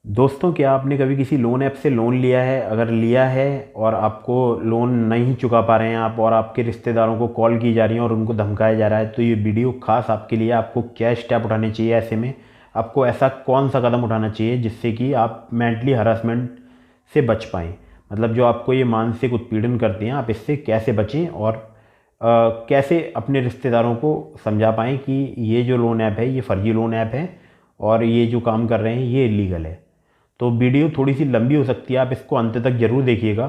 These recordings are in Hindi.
दोस्तों, क्या आपने कभी किसी लोन ऐप से लोन लिया है? अगर लिया है और आपको लोन नहीं चुका पा रहे हैं आप और आपके रिश्तेदारों को कॉल की जा रही है और उनको धमकाया जा रहा है, तो ये वीडियो खास आपके लिए। आपको क्या स्टेप उठाने चाहिए ऐसे में? आपको ऐसा कौन सा कदम उठाना चाहिए जिससे कि आप मेंटली हरासमेंट से बच पाएँ? मतलब जो आपको ये मानसिक उत्पीड़न करते हैं, आप इससे कैसे बचें और कैसे अपने रिश्तेदारों को समझा पाएँ कि ये जो लोन ऐप है ये फ़र्ज़ी लोन ऐप है और ये जो काम कर रहे हैं ये इल्लीगल है। तो वीडियो थोड़ी सी लंबी हो सकती है, आप इसको अंत तक ज़रूर देखिएगा,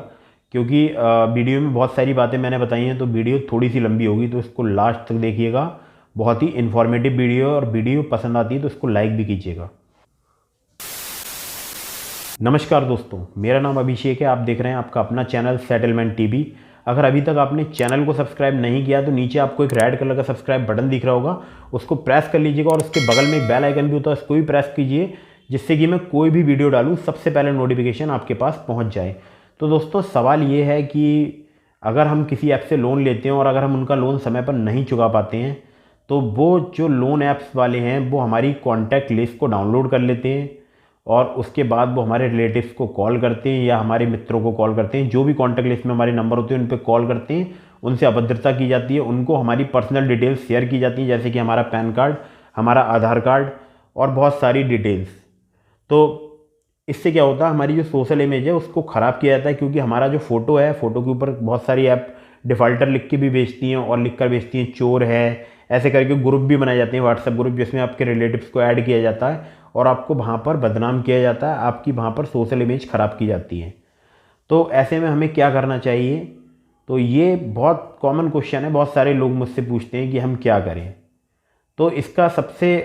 क्योंकि वीडियो में बहुत सारी बातें मैंने बताई हैं, तो वीडियो थोड़ी सी लंबी होगी, तो इसको लास्ट तक देखिएगा। बहुत ही इन्फॉर्मेटिव वीडियो है और वीडियो पसंद आती है तो इसको लाइक भी कीजिएगा। नमस्कार दोस्तों, मेरा नाम अभिषेक है। आप देख रहे हैं आपका अपना चैनल सेटलमेंट टीवी। अगर अभी तक आपने चैनल को सब्सक्राइब नहीं किया तो नीचे आपको एक रेड कलर का सब्सक्राइब बटन दिख रहा होगा, उसको प्रेस कर लीजिएगा और उसके बगल में एक बेल आइकन भी होता है, उसको भी प्रेस कीजिए, जिससे कि मैं कोई भी वीडियो डालूँ सबसे पहले नोटिफिकेशन आपके पास पहुँच जाए। तो दोस्तों, सवाल ये है कि अगर हम किसी ऐप से लोन लेते हैं और अगर हम उनका लोन समय पर नहीं चुका पाते हैं, तो वो जो लोन ऐप्स वाले हैं वो हमारी कॉन्टैक्ट लिस्ट को डाउनलोड कर लेते हैं और उसके बाद वो हमारे रिलेटिव्स को कॉल करते हैं या हमारे मित्रों को कॉल करते हैं। जो भी कॉन्टैक्ट लिस्ट में हमारे नंबर होते हैं उन पर कॉल करते हैं, उनसे अभद्रता की जाती है, उनको हमारी पर्सनल डिटेल्स शेयर की जाती हैं, जैसे कि हमारा पैन कार्ड, हमारा आधार कार्ड और बहुत सारी डिटेल्स। तो इससे क्या होता है, हमारी जो सोशल इमेज है उसको ख़राब किया जाता है, क्योंकि हमारा जो फ़ोटो है, फ़ोटो के ऊपर बहुत सारी ऐप डिफ़ाल्टर लिख के भी बेचती हैं और लिख कर बेचती हैं चोर है, ऐसे करके ग्रुप भी बनाए जाते हैं, व्हाट्सएप ग्रुप, जिसमें आपके रिलेटिव्स को ऐड किया जाता है और आपको वहाँ पर बदनाम किया जाता है, आपकी वहाँ पर सोशल इमेज ख़राब की जाती है। तो ऐसे में हमें क्या करना चाहिए? तो ये बहुत कॉमन क्वेश्चन है, बहुत सारे लोग मुझसे पूछते हैं कि हम क्या करें। तो इसका सबसे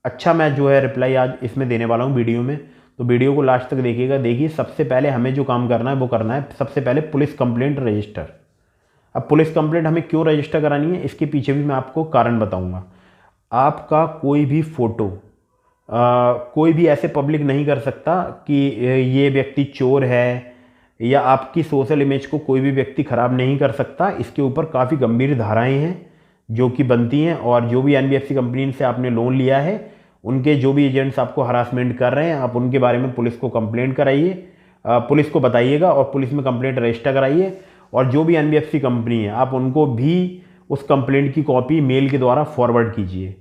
अच्छा मैं जो है रिप्लाई आज इसमें देने वाला हूँ वीडियो में, तो वीडियो को लास्ट तक देखिएगा। देखिए, सबसे पहले हमें जो काम करना है वो करना है सबसे पहले पुलिस कंप्लेंट रजिस्टर। अब पुलिस कंप्लेंट हमें क्यों रजिस्टर करानी है, इसके पीछे भी मैं आपको कारण बताऊंगा। आपका कोई भी फ़ोटो कोई भी ऐसे पब्लिक नहीं कर सकता कि ये व्यक्ति चोर है, या आपकी सोशल इमेज को कोई भी व्यक्ति ख़राब नहीं कर सकता। इसके ऊपर काफ़ी गंभीर धाराएं हैं जो कि बनती हैं, और जो भी एनबीएफसी कंपनी से आपने लोन लिया है, उनके जो भी एजेंट्स आपको हरासमेंट कर रहे हैं, आप उनके बारे में पुलिस को कंप्लेंट कराइए, पुलिस को बताइएगा और पुलिस में कंप्लेंट रजिस्टर कराइए। और जो भी एनबीएफसी कंपनी है, आप उनको भी उस कंप्लेंट की कॉपी मेल के द्वारा फॉरवर्ड कीजिए।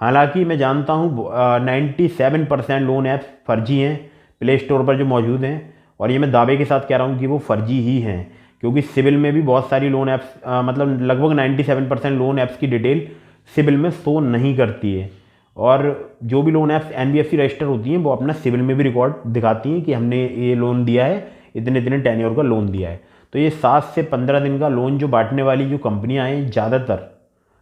हालांकि मैं जानता हूँ 97% लोन ऐप्स फर्जी हैं प्ले स्टोर पर जो मौजूद हैं, और ये मैं दावे के साथ कह रहा हूँ कि वो फर्जी ही हैं, क्योंकि सिविल में भी बहुत सारी लोन ऐप्स मतलब लगभग 97% लोन ऐप्स की डिटेल सिविल में शो नहीं करती है। और जो भी लोन ऐप्स एनबीएफसी रजिस्टर होती हैं वो अपना सिविल में भी रिकॉर्ड दिखाती हैं कि हमने ये लोन दिया है, इतने इतने टेन्योर का लोन दिया है। तो ये 7 से 15 दिन का लोन जो बांटने वाली जो कंपनियां हैं, ज़्यादातर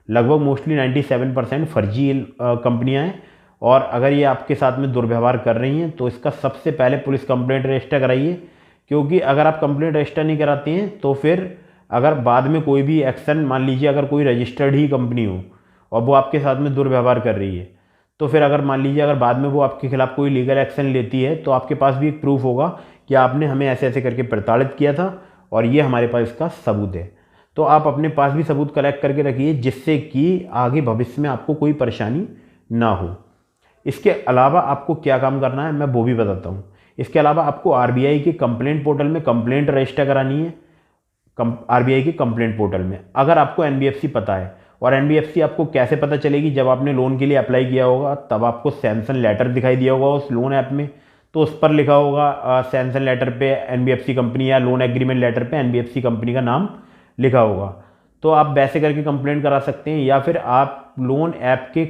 लगभग मोस्टली 97% फर्जी कंपनियां हैं। और अगर ये आपके साथ में दुर्व्यवहार कर रही हैं तो इसका सबसे पहले पुलिस कंप्लेंट रजिस्टर कराइए, क्योंकि अगर आप कंप्लेंट रजिस्टर नहीं कराते हैं तो फिर अगर बाद में कोई भी एक्शन, मान लीजिए अगर कोई रजिस्टर्ड ही कंपनी हो और वो आपके साथ में दुर्व्यवहार कर रही है, तो फिर अगर मान लीजिए अगर बाद में वो आपके खिलाफ़ कोई लीगल एक्शन लेती है, तो आपके पास भी एक प्रूफ होगा कि आपने हमें ऐसे ऐसे करके प्रताड़ित किया था और ये हमारे पास इसका सबूत है। तो आप अपने पास भी सबूत कलेक्ट करके रखिए, जिससे कि आगे भविष्य में आपको कोई परेशानी ना हो। इसके अलावा आपको क्या काम करना है मैं वो भी बताता हूँ। इसके अलावा आपको आरबीआई के कंप्लेंट पोर्टल में कंप्लेंट रजिस्टर करानी है। आरबीआई के कंप्लेंट पोर्टल में अगर आपको एनबीएफसी पता है, और एनबीएफसी आपको कैसे पता चलेगी, जब आपने लोन के लिए अप्लाई किया होगा तब आपको सैंक्शन लेटर दिखाई दिया होगा उस लोन ऐप में, तो उस पर लिखा होगा सैंक्शन लेटर पे एनबीएफसी कंपनी, या लोन एग्रीमेंट लेटर पे एनबीएफसी कंपनी का नाम लिखा होगा। तो आप वैसे करके कंप्लेंट करा सकते हैं, या फिर आप लोन ऐप के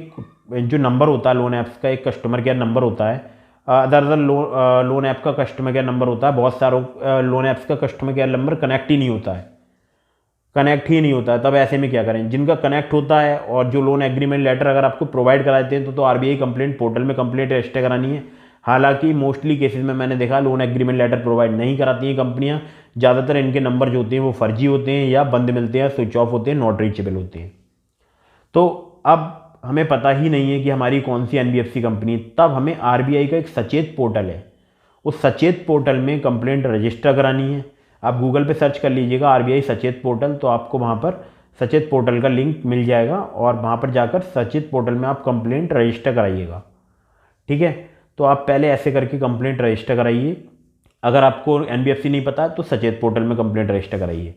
जो नंबर होता है, लोन ऐप्स का एक कस्टमर केयर नंबर होता है, अदर लोन ऐप का कस्टमर केयर नंबर होता है। बहुत सारों लोन ऐप्स का कस्टमर केयर नंबर कनेक्ट ही नहीं होता है, तब ऐसे में क्या करें? जिनका कनेक्ट होता है और जो लोन एग्रीमेंट लेटर अगर आपको प्रोवाइड कराते हैं तो आरबीआई कंप्लेंट पोर्टल में कंप्लेंट रजिस्टर करानी है। हालांकि मोस्टली केसेस में मैंने देखा लोन एग्रीमेंट लेटर प्रोवाइड नहीं कराती हैं कंपनियां, ज़्यादातर इनके नंबर जो होते हैं वो फर्जी होते हैं, या बंद मिलते हैं, स्विच ऑफ होते हैं, नॉट रीचेबल होते हैं। तो अब हमें पता ही नहीं है कि हमारी कौन सी एनबीएफसी कंपनी, तब हमें आरबीआई का एक सचेत पोर्टल है, उस सचेत पोर्टल में कंप्लेंट रजिस्टर करानी है। आप गूगल पे सर्च कर लीजिएगा आरबीआई सचेत पोर्टल, तो आपको वहाँ पर सचेत पोर्टल का लिंक मिल जाएगा, और वहाँ पर जाकर सचेत पोर्टल में आप कंप्लेंट रजिस्टर कराइएगा। ठीक है, तो आप पहले ऐसे करके कंप्लेंट रजिस्टर कराइए। अगर आपको एनबीएफसी नहीं पता तो सचेत पोर्टल में कंप्लेंट रजिस्टर कराइए।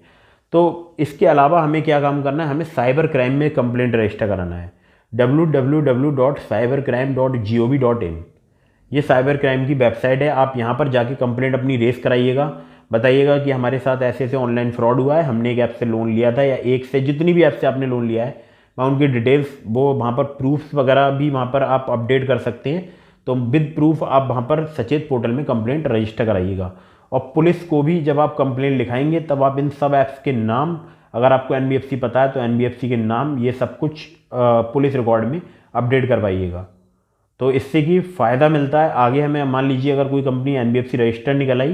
तो इसके अलावा हमें क्या काम करना है, हमें साइबर क्राइम में कंप्लेंट रजिस्टर कराना है। www.cybercrime.gov.in ये साइबर क्राइम की वेबसाइट है। आप यहाँ पर जाके कंप्लेंट अपनी रेस कराइएगा, बताइएगा कि हमारे साथ ऐसे ऐसे ऑनलाइन फ्रॉड हुआ है, हमने एक ऐप से लोन लिया था, या एक से जितनी भी ऐप से आपने लोन लिया है, वहाँ उनकी डिटेल्स, वो वहाँ पर प्रूफ्स वगैरह भी वहाँ पर आप अपडेट कर सकते हैं। तो विद प्रूफ आप वहाँ पर सचेत पोर्टल में कंप्लेंट रजिस्टर कराइएगा। और पुलिस को भी जब आप कंप्लेंट लिखाएंगे तब आप इन सब ऐप्स के नाम, अगर आपको एनबीएफसी पता है तो एनबीएफसी के नाम, ये सब कुछ पुलिस रिकॉर्ड में अपडेट करवाइएगा। तो इससे कि फ़ायदा मिलता है आगे हमें। मान लीजिए अगर कोई कंपनी एनबीएफसी रजिस्टर निकल आई,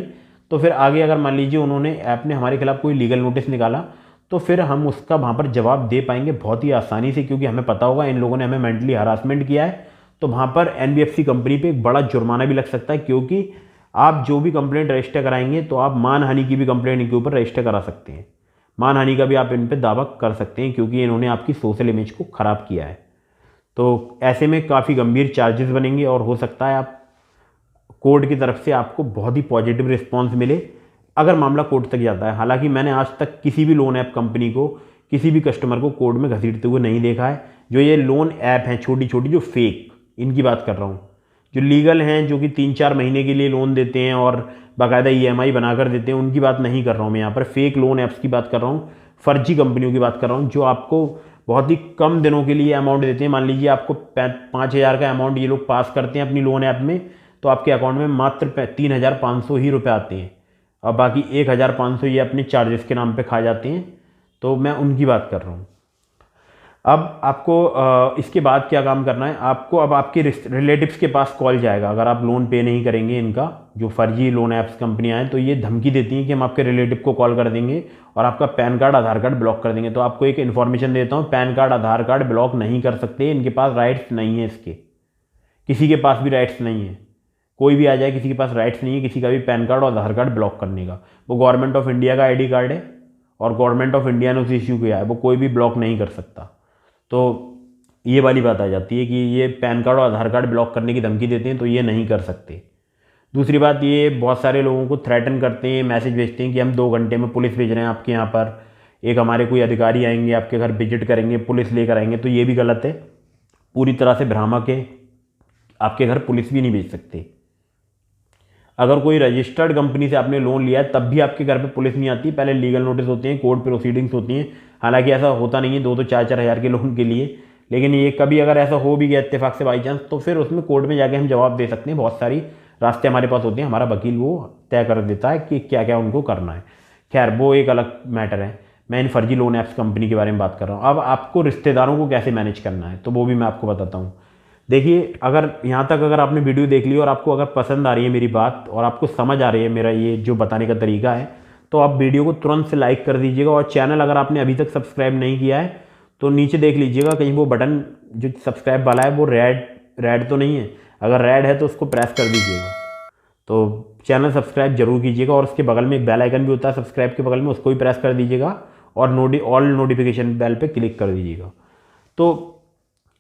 तो फिर आगे अगर मान लीजिए उन्होंने ऐप ने हमारे खिलाफ कोई लीगल नोटिस निकाला, तो फिर हम उसका वहाँ पर जवाब दे पाएंगे बहुत ही आसानी से, क्योंकि हमें पता होगा इन लोगों ने हमें मेंटली हरासमेंट किया है। तो वहाँ पर एनबीएफसी कंपनी पे एक बड़ा जुर्माना भी लग सकता है, क्योंकि आप जो भी कंप्लेंट रजिस्टर कराएंगे तो आप मानहानि की भी कंप्लेंट इनके ऊपर रजिस्टर करा सकते हैं। मानहानि का भी आप इन पर दावा कर सकते हैं, क्योंकि इन्होंने आपकी सोशल इमेज को ख़राब किया है। तो ऐसे में काफ़ी गंभीर चार्जेस बनेंगे और हो सकता है आप कोर्ट की तरफ से आपको बहुत ही पॉजिटिव रिस्पांस मिले अगर मामला कोर्ट तक जाता है। हालांकि मैंने आज तक किसी भी लोन ऐप कंपनी को, किसी भी कस्टमर को कोर्ट में घसीटते हुए नहीं देखा है। जो ये लोन ऐप हैं छोटी छोटी, जो फेक, इनकी बात कर रहा हूँ। जो लीगल हैं, जो कि 3-4 महीने के लिए लोन देते हैं और बाकायदा ईएमआई बनाकर देते हैं, उनकी बात नहीं कर रहा हूँ मैं यहाँ पर। फेक लोन ऐप्स की बात कर रहा हूँ, फर्जी कंपनियों की बात कर रहा हूँ, जो आपको बहुत ही कम दिनों के लिए अमाउंट देते हैं। मान लीजिए आपको 5,000 का अमाउंट ये लोग पास करते हैं अपनी लोन ऐप में, तो आपके अकाउंट में मात्र 3,500 ही रुपये आते हैं, और बाकी 1,500 ये अपने चार्जेस के नाम पे खा जाते हैं। तो मैं उनकी बात कर रहा हूँ। अब आपको इसके बाद क्या काम करना है, आपको अब आपके रिलेटिव्स के पास कॉल जाएगा अगर आप लोन पे नहीं करेंगे। इनका जो फर्जी लोन ऐप्स कंपनियां हैं, तो ये धमकी देती हैं कि हम आपके रिलेटिव को कॉल कर देंगे और आपका पैन कार्ड, आधार कार्ड ब्लॉक कर देंगे। तो आपको एक इन्फॉर्मेशन देता हूँ, पैन कार्ड, आधार कार्ड ब्लॉक नहीं कर सकते, इनके पास राइट्स नहीं है। इसके किसी के पास भी राइट्स नहीं है। कोई भी आ जाए, किसी के पास राइट्स नहीं है किसी का भी पैन कार्ड और आधार कार्ड ब्लॉक करने का। वो गवर्नमेंट ऑफ इंडिया का आईडी कार्ड है और गवर्नमेंट ऑफ इंडिया ने उसे इश्यू किया है, वो कोई भी ब्लॉक नहीं कर सकता। तो ये वाली बात आ जाती है कि ये पैन कार्ड और आधार कार्ड ब्लॉक करने की धमकी देते हैं, तो ये नहीं कर सकते। दूसरी बात, ये बहुत सारे लोगों को थ्रेटन करते हैं, मैसेज भेजते हैं कि हम 2 घंटे में पुलिस भेज रहे हैं आपके यहाँ पर, एक हमारे कोई अधिकारी आएंगे आपके घर, विजिट करेंगे, पुलिस लेकर आएंगे। तो ये भी गलत है। पूरी तरह से भ्रामक है। आपके घर पुलिस भी नहीं भेज सकते। अगर कोई रजिस्टर्ड कंपनी से आपने लोन लिया है तब भी आपके घर पे पुलिस नहीं आती, पहले लीगल नोटिस होते हैं, कोर्ट प्रोसीडिंग्स होती हैं। हालांकि ऐसा होता नहीं है 2-4 हज़ार के लोन के लिए, लेकिन ये कभी अगर ऐसा हो भी गया इत्तेफाक से बाई चांस, तो फिर उसमें कोर्ट में जाके हम जवाब दे सकते हैं। बहुत सारी रास्ते हमारे पास होते हैं, हमारा वकील वो तय कर देता है कि क्या क्या उनको करना है। खैर, वो एक अलग मैटर है। मैं इन फर्जी लोन ऐप्स कंपनी के बारे में बात कर रहा हूँ। अब आपको रिश्तेदारों को कैसे मैनेज करना है, तो वो भी मैं आपको बताता हूँ। देखिए, अगर यहाँ तक अगर आपने वीडियो देख ली और आपको अगर पसंद आ रही है मेरी बात और आपको समझ आ रही है मेरा ये जो बताने का तरीका है, तो आप वीडियो को तुरंत से लाइक कर दीजिएगा। और चैनल अगर आपने अभी तक सब्सक्राइब नहीं किया है तो नीचे देख लीजिएगा कहीं वो बटन जो सब्सक्राइब वाला है वो रेड तो नहीं है। अगर रेड है तो उसको प्रेस कर दीजिएगा। तो चैनल सब्सक्राइब जरूर कीजिएगा। और उसके बगल में एक बेल आइकन भी होता है सब्सक्राइब के बगल में, उसको भी प्रेस कर दीजिएगा और ऑल नोटिफिकेशन बेल पे क्लिक कर दीजिएगा। तो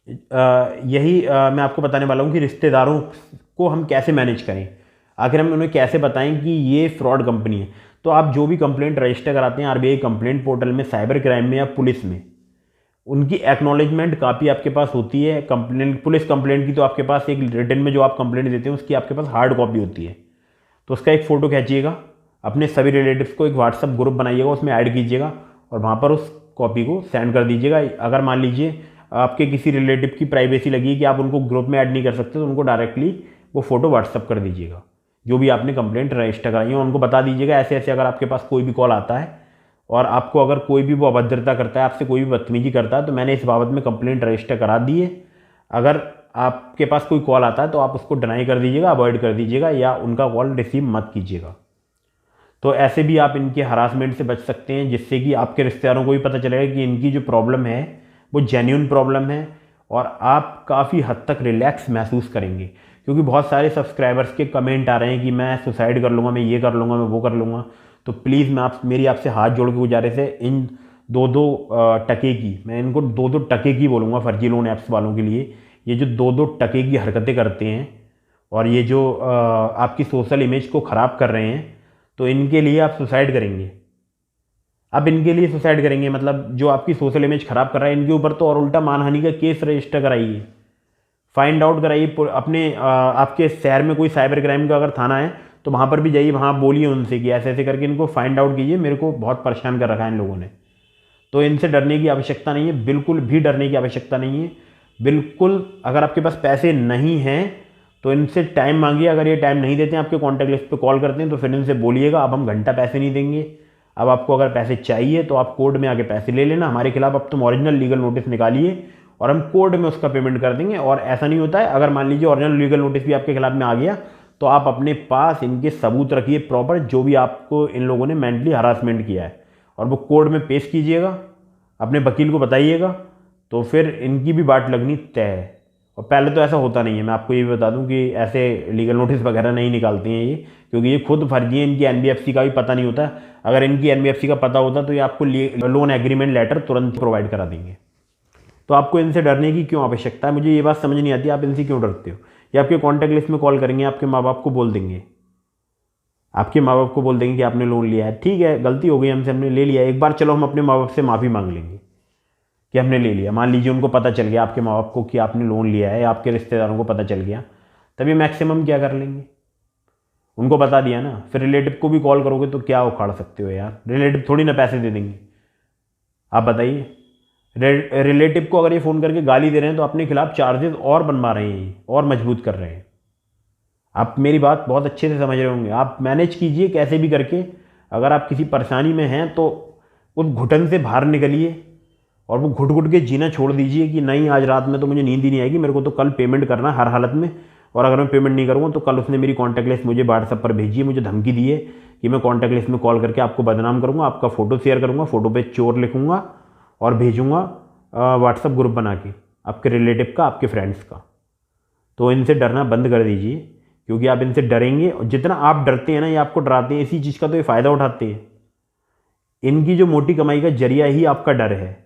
यही मैं आपको बताने वाला हूँ कि रिश्तेदारों को हम कैसे मैनेज करें। आखिर हम उन्हें कैसे बताएं कि ये फ्रॉड कंपनी है। तो आप जो भी कंप्लेंट रजिस्टर कराते हैं आरबीआई कंप्लेंट पोर्टल में, साइबर क्राइम में या पुलिस में, उनकी एक्नॉलेजमेंट कापी आपके पास होती है। कंप्लेंट, पुलिस कंप्लेंट की तो आपके पास एक रिटन में जो आप कंप्लेंट देते हैं उसकी आपके पास हार्ड कॉपी होती है। तो उसका एक फ़ोटो खींचिएगा, अपने सभी रिलेटिव्स को एक व्हाट्सअप ग्रुप बनाइएगा, उसमें ऐड कीजिएगा और वहाँ पर उस कॉपी को सेंड कर दीजिएगा। अगर मान लीजिए आपके किसी रिलेटिव की प्राइवेसी लगी कि आप उनको ग्रुप में ऐड नहीं कर सकते, तो उनको डायरेक्टली वो फ़ोटो व्हाट्सअप कर दीजिएगा। जो भी आपने कंप्लेंट रजिस्टर कराई है उनको बता दीजिएगा ऐसे ऐसे अगर आपके पास कोई भी कॉल आता है और आपको अगर कोई भी वो अभद्रता करता है, आपसे कोई भी बदतमीजी करता है, तो मैंने इस बाबत में कंप्लेंट रजिस्टर करा दी है। अगर आपके पास कोई कॉल आता है तो आप उसको डिनाई कर दीजिएगा, अवॉइड कर दीजिएगा या उनका कॉल रिसीव मत कीजिएगा। तो ऐसे भी आप इनके हरासमेंट से बच सकते हैं, जिससे कि आपके रिश्तेदारों को भी पता चलेगा कि इनकी जो प्रॉब्लम है वो जेन्युइन प्रॉब्लम है और आप काफ़ी हद तक रिलैक्स महसूस करेंगे। क्योंकि बहुत सारे सब्सक्राइबर्स के कमेंट आ रहे हैं कि मैं सुसाइड कर लूँगा, मैं ये कर लूँगा, मैं वो कर लूँगा। तो प्लीज़ मेरी आपसे हाथ जोड़ के गुजारिश है, इन 2-2 टके की, मैं इनको 2-2 टके की बोलूँगा फर्जी लोन ऐप्स वालों के लिए, ये जो 2-2 टके की हरकतें करते हैं और ये जो आपकी सोशल इमेज को ख़राब कर रहे हैं, तो इनके लिए आप सुसाइड करेंगे। अब इनके लिए सुसाइड करेंगे मतलब जो आपकी सोशल इमेज ख़राब कर रहा है, इनके ऊपर तो और उल्टा मानहानि का केस रजिस्टर कराइए, फाइंड आउट कराइए अपने आपके शहर में कोई साइबर क्राइम का अगर थाना है तो वहाँ पर भी जाइए, वहाँ बोलिए उनसे कि ऐसे ऐसे करके इनको फाइंड आउट कीजिए, मेरे को बहुत परेशान कर रखा है इन लोगों ने। तो इनसे डरने की आवश्यकता नहीं है, बिल्कुल भी डरने की आवश्यकता नहीं है। बिल्कुल अगर आपके पास पैसे नहीं हैं तो इनसे टाइम मांगिए, अगर ये टाइम नहीं देते हैं, आपके कॉन्टैक्ट लिस्ट पे कॉल करते हैं, तो फिर इनसे बोलिएगा अब हम घंटा पैसे नहीं देंगे, अब आपको अगर पैसे चाहिए तो आप कोर्ट में आके पैसे ले लेना, हमारे खिलाफ अब तुम ओरिजिनल लीगल नोटिस निकालिए और हम कोर्ट में उसका पेमेंट कर देंगे। और ऐसा नहीं होता है, अगर मान लीजिए ओरिजिनल लीगल नोटिस भी आपके खिलाफ में आ गया तो आप अपने पास इनके सबूत रखिए प्रॉपर, जो भी आपको इन लोगों ने मेंटली हरासमेंट किया है, और वो कोर्ट में पेश कीजिएगा, अपने वकील को बताइएगा, तो फिर इनकी भी बाट लगनी तय है। और पहले तो ऐसा होता नहीं है, मैं आपको ये भी बता दूं कि ऐसे लीगल नोटिस वगैरह नहीं निकालते हैं ये, क्योंकि ये खुद फर्जी है, इनकी एनबीएफसी का भी पता नहीं होता। अगर इनकी एनबीएफसी का पता होता तो ये आपको लोन एग्रीमेंट लेटर तुरंत प्रोवाइड करा देंगे। तो आपको इनसे डरने की क्यों आवश्यकता है, मुझे ये बात समझ नहीं आती, आप इनसे क्यों डरते हो। ये आपके कॉन्टैक्ट लिस्ट में कॉल करेंगे, आपके माँ बाप को बोल देंगे, आपके माँ बाप को बोल देंगे कि आपने लोन लिया है, ठीक है गलती हो गई हमसे, हमने ले लिया एक बार, चलो हम अपने माँ बाप से माफ़ी मांग लेंगे कि हमने ले लिया। मान लीजिए उनको पता चल गया आपके माँ बाप को कि आपने लोन लिया है, आपके रिश्तेदारों को पता चल गया, तभी मैक्सिमम क्या कर लेंगे, उनको बता दिया ना। फिर रिलेटिव को भी कॉल करोगे तो क्या उखाड़ सकते हो यार, रिलेटिव थोड़ी ना पैसे दे देंगे, आप बताइए। रिलेटिव को अगर ये फ़ोन करके गाली दे रहे हैं तो अपने खिलाफ चार्जेस और बनवा रहे हैं और मजबूत कर रहे हैं। आप मेरी बात बहुत अच्छे से समझ रहे होंगे, आप मैनेज कीजिए कैसे भी करके। अगर आप किसी परेशानी में हैं तो उस घुटन से बाहर निकलिए और वो घुट घुट के जीना छोड़ दीजिए कि नहीं आज रात में तो मुझे नींद ही नहीं आएगी, मेरे को तो कल पेमेंट करना हर हालत में, और अगर मैं पेमेंट नहीं करूँगा तो कल उसने मेरी कॉन्टैक्ट लिस्ट मुझे व्हाट्सएप पर भेजिए, मुझे धमकी दी है कि मैं कॉन्टैक्ट लिस्ट में कॉल करके आपको बदनाम करूँगा, आपका फ़ोटो शेयर करूँगा, फ़ोटो पे चोर लिखूँगा और भेजूँगा व्हाट्सएप ग्रुप बना के आपके रिलेटिव का, आपके फ्रेंड्स का। तो इनसे डरना बंद कर दीजिए, क्योंकि आप इनसे डरेंगे और जितना आप डरते हैं ना, ये आपको डराते हैं, इसी चीज़ का तो ये फ़ायदा उठाते हैं। इनकी जो मोटी कमाई का जरिया ही आपका डर है।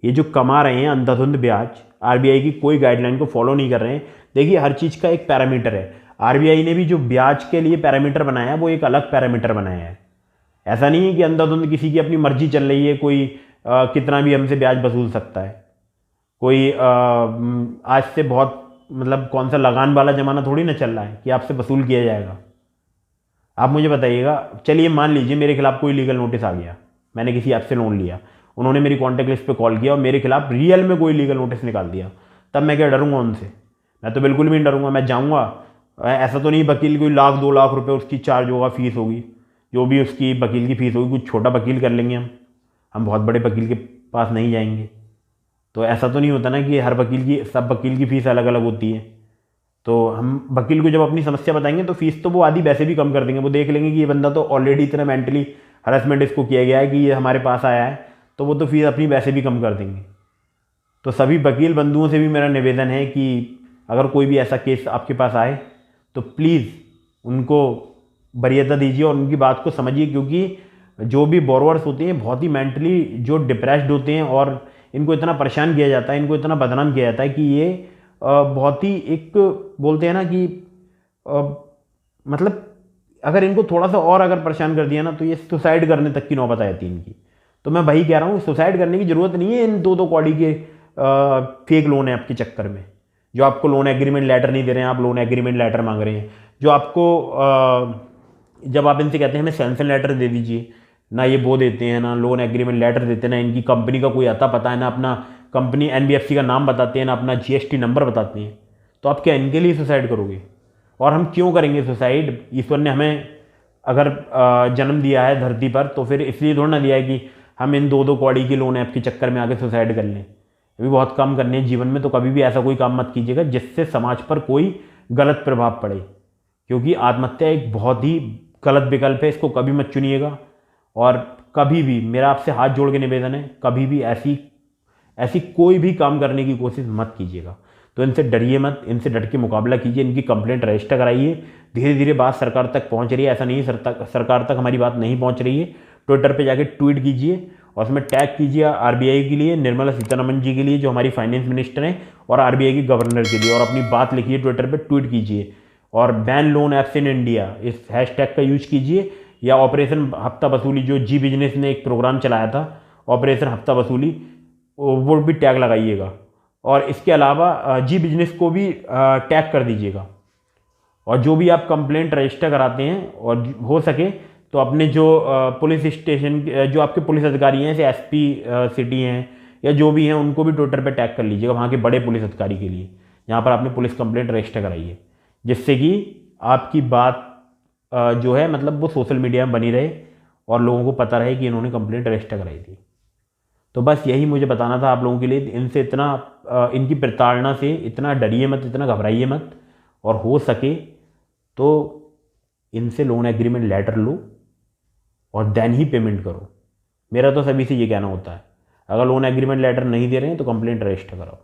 ये जो कमा रहे हैं अंधाधुंध ब्याज, आरबीआई की कोई गाइडलाइन को फॉलो नहीं कर रहे हैं। देखिए हर चीज़ का एक पैरामीटर है, आरबीआई ने भी जो ब्याज के लिए पैरामीटर बनाया है वो एक अलग पैरामीटर बनाया है। ऐसा नहीं है कि अंधाधुंध किसी की अपनी मर्जी चल रही है, कोई कितना भी हमसे ब्याज वसूल सकता है। कोई आज से बहुत मतलब कौन सा लगान वाला ज़माना थोड़ी ना चल रहा है कि आपसे वसूल किया जाएगा। आप मुझे बताइएगा, चलिए मान लीजिए मेरे खिलाफ कोई लीगल नोटिस आ गया, मैंने किसी ऐप से लोन लिया, उन्होंने मेरी कॉन्टैक्ट लिस्ट पे कॉल किया और मेरे खिलाफ रियल में कोई लीगल नोटिस निकाल दिया, तब मैं क्या डरूंगा उनसे? मैं तो बिल्कुल भी नहीं डरूंगा। मैं जाऊंगा, ऐसा तो नहीं वकील कोई 1-2 लाख रुपए उसकी चार्ज होगा, फीस होगी, जो भी उसकी वकील की फीस होगी, कुछ छोटा वकील कर लेंगे हम बहुत बड़े वकील के पास नहीं जाएंगे। तो ऐसा तो नहीं होता ना कि हर वकील की, सब वकील की फ़ीस अलग अलग होती है। तो हम वकील को जब अपनी समस्या बताएंगे तो फीस तो वो आधी वैसे भी कम कर देंगे, वो देख लेंगे कि ये बंदा तो ऑलरेडी इतना मेंटली हरासमेंट इसको किया गया है कि ये हमारे पास आया है, तो वो तो फीस अपनी वैसे भी कम कर देंगे। तो सभी वकील बंधुओं से भी मेरा निवेदन है कि अगर कोई भी ऐसा केस आपके पास आए तो प्लीज़ उनको वरीयता दीजिए और उनकी बात को समझिए, क्योंकि जो भी बोरोवर्स होते हैं बहुत ही मेंटली जो डिप्रेस्ड होते हैं और इनको इतना परेशान किया जाता है, इनको इतना बदनाम किया जाता है कि ये बहुत ही एक बोलते हैं ना कि मतलब अगर इनको थोड़ा सा और अगर परेशान कर दिया ना तो ये सुसाइड करने तक की नौबत आ जाती है इनकी। तो मैं वही कह रहा हूँ, सुसाइड करने की ज़रूरत नहीं है इन 2-2 कौड़ी के फेक लोन ऐप के चक्कर में, जो आपको लोन एग्रीमेंट लेटर नहीं दे रहे हैं, आप लोन एग्रीमेंट लेटर मांग रहे हैं, जो आपको जब आप इनसे कहते हैं हमें सैंक्शन लेटर दे दीजिए, ना ये वो देते हैं, ना लोन एग्रीमेंट लेटर देते हैं, ना इनकी कंपनी का कोई आता पता है, ना अपना कंपनी एनबीएफसी का नाम बताते हैं, ना अपना जीएसटी नंबर बताते हैं। तो आप क्या इनके लिए सुसाइड करोगे? और हम क्यों करेंगे सुसाइड? ईश्वर ने हमें अगर जन्म दिया है धरती पर तो फिर इसलिए थोड़ा ना दिया है कि हम इन 2-2 कौड़ी की लोन ऐप के चक्कर में आके सुसाइड कर लें। ये भी बहुत कम करने हैं जीवन में, तो कभी भी ऐसा कोई काम मत कीजिएगा जिससे समाज पर कोई गलत प्रभाव पड़े, क्योंकि आत्महत्या एक बहुत ही गलत विकल्प है, इसको कभी मत चुनिएगा। और कभी भी मेरा आपसे हाथ जोड़ के निवेदन है, कभी भी ऐसी कोई भी काम करने की कोशिश मत कीजिएगा। तो इनसे डरिए मत, इनसे डट के मुकाबला कीजिए, इनकी कंप्लेंट रजिस्टर कराइए। धीरे धीरे बात सरकार तक पहुंच रही है, ऐसा नहीं है सरकार तक हमारी बात नहीं पहुंच रही है। ट्विटर पे जाके ट्वीट कीजिए और उसमें टैग कीजिए आरबीआई के लिए, निर्मला सीतारमण जी के लिए जो हमारी फाइनेंस मिनिस्टर हैं, और आरबीआई के गवर्नर के लिए, और अपनी बात लिखिए ट्विटर पर, ट्वीट कीजिए और ban loan apps in India, इस हैशटैग का यूज कीजिए, या ऑपरेशन हफ्ता वसूली जो जी बिजनेस ने एक प्रोग्राम चलाया था ऑपरेशन हफ्ता वसूली, वो भी टैग लगाइएगा। और इसके अलावा जी बिजनेस को भी टैग कर दीजिएगा। और जो भी आप कंप्लेंट रजिस्टर कराते हैं, और हो सके तो अपने जो पुलिस स्टेशन जो आपके पुलिस अधिकारी हैं, जैसे एसपी सिटी हैं या जो भी हैं, उनको भी ट्विटर पे टैग कर लीजिएगा, वहाँ के बड़े पुलिस अधिकारी के लिए, जहाँ पर आपने पुलिस कंप्लेंट रजिस्टर कराई है, जिससे कि आपकी बात जो है मतलब वो सोशल मीडिया में बनी रहे और लोगों को पता रहे कि इन्होंने कंप्लेंट रजिस्टर कराई थी। तो बस यही मुझे बताना था आप लोगों के लिए। इनसे इतना इनकी प्रताड़ना से इतना डरिए मत, इतना घबराइए मत, और हो सके तो इनसे लोन एग्रीमेंट लेटर लो और देन ही पेमेंट करो। मेरा तो सभी से ये कहना होता है, अगर लोन एग्रीमेंट लेटर नहीं दे रहे हैं तो कंप्लेंट रजिस्टर कराओ।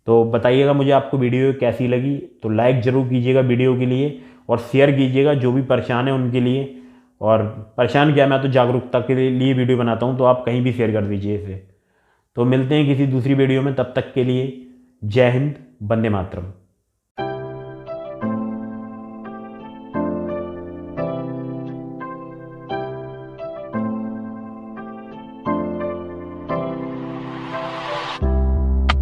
तो बताइएगा मुझे आपको वीडियो कैसी लगी, तो लाइक ज़रूर कीजिएगा वीडियो के लिए, और शेयर कीजिएगा जो भी परेशान है उनके लिए। और परेशान क्या, मैं तो जागरूकता के लिए वीडियो बनाता हूँ, तो आप कहीं भी शेयर कर दीजिए इसे। तो मिलते हैं किसी दूसरी वीडियो में, तब तक के लिए जय हिंद, वंदे मातरम।